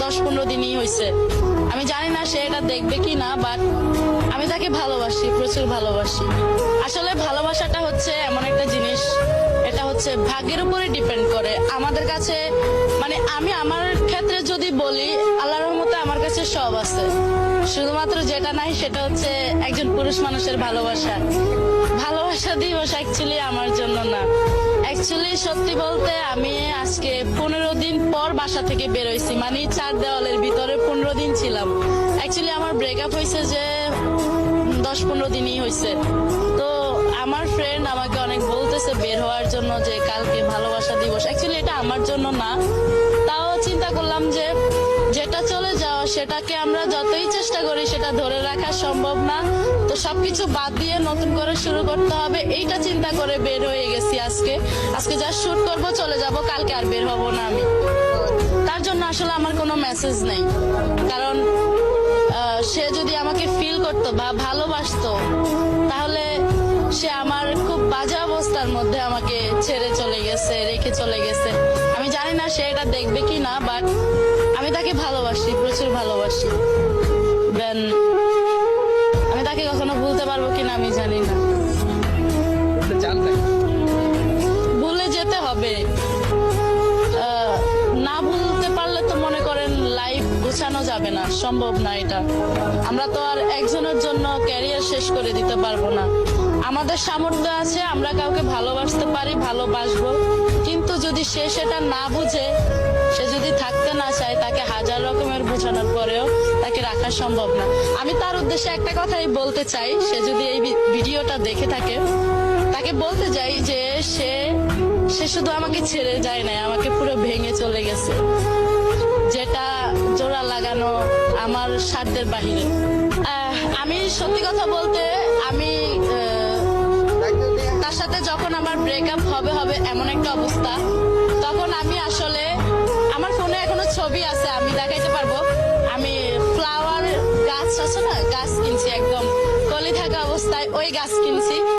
10-15 দিনই হয়েছে। আমি জানি না সে এটা দেখবে কি না, বাট আমি তাকে ভালোবাসি, প্রচুর ভালোবাসি। আসলে ভালোবাসাটা হচ্ছে এমন একটা জিনিস, এটা হচ্ছে ভাগ্যের উপরে ডিপেন্ড করে। আমাদের কাছে মানে আমি আমার ক্ষেত্রে যদি বলি, আল্লাহর রহমতে আমার কাছে সব আছে, শুধুমাত্র যেটা নাই সেটা হচ্ছে একজন পুরুষ মানুষের ভালোবাসা। ভালোবাসা দিবস অ্যাকচুয়ালি আমার জন্য না। অ্যাকচুয়ালি সত্যি বলতে আমি আজকে 15 দিন পর বাসা থেকে বেরোইছি, মানে 4 দেওয়ালের ভিতরে 15 দিন ছিলাম। অ্যাকচুয়ালি আমার ব্রেকআপ হয়েছে যে 10-15 দিনই হয়েছে। তো আমার ফ্রেন্ড আমাকে অনেক বলতেছে বের হওয়ার জন্য, যে কালকে ভালোবাসা দিবস। অ্যাকচুয়ালি এটা আমার জন্য না, তাও চিন্তা করলাম যে যেটা চলে যাওয়া সেটাকে আমরা যতই চেষ্টা করি সেটা ধরে রাখা সম্ভব না। তো সবকিছু বাদ দিয়ে নতুন করে শুরু করতে হবে, এইটা চিন্তা করে বের হয়ে গেছি। আজকে যা শুট করব চলে যাব, কালকে আর বের হব না আমি। তার জন্য আসলে আমার কোনো মেসেজ নেই, কারণ সে যদি আমাকে ফিল করতো বা ভালোবাসতো, তাহলে সে আমার খুব বাজে অবস্থার মধ্যে আমাকে ছেড়ে চলে গেছে, রেখে চলে গেছে। আমি জানি না সে এটা দেখবে কি না, বাট আমি তাকে ভালোবাসি, প্রচুর ভালোবাসি। দেন আমি তাকে কখনো ভুলতে পারবো কিনা আমি জানি না। ভুলে যেতে হবে, না ভুলতে পারলে তো মনে করেন লাইফ গোছানো যাবে না, সম্ভব না এটা। আমরা তো আর একজনের জন্য ক্যারিয়ার শেষ করে দিতে পারবো না। আমাদের সামর্থ্য আছে, আমরা কাউকে ভালোবাসতে পারি, ভালোবাসবো, কিন্তু যদি সে সেটা না বুঝে, সে যদি থাকতে না চায়, তাকে হাজার রকমের বোঝানোর পরেও তাকে রাখা সম্ভব না। আমি তার উদ্দেশ্যে একটা কথাই বলতে চাই, সে যদি এই ভিডিওটা দেখে থাকে, তাকে বলতে চাই যে সে শুধু আমাকে ছেড়ে যায় না, আমাকে পুরো ভেঙে চলে গেছে, যেটা জোড়া লাগানো আমার সাধ্যের বাহিরে। আমি সত্যি কথা বলতে, আমি তার সাথে যখন আমার ব্রেকআপ হবে এমন একটা অবস্থা, তখন আমি আসলে আমার ফোনে এখনো ছবি আছে, আমি দেখাইতে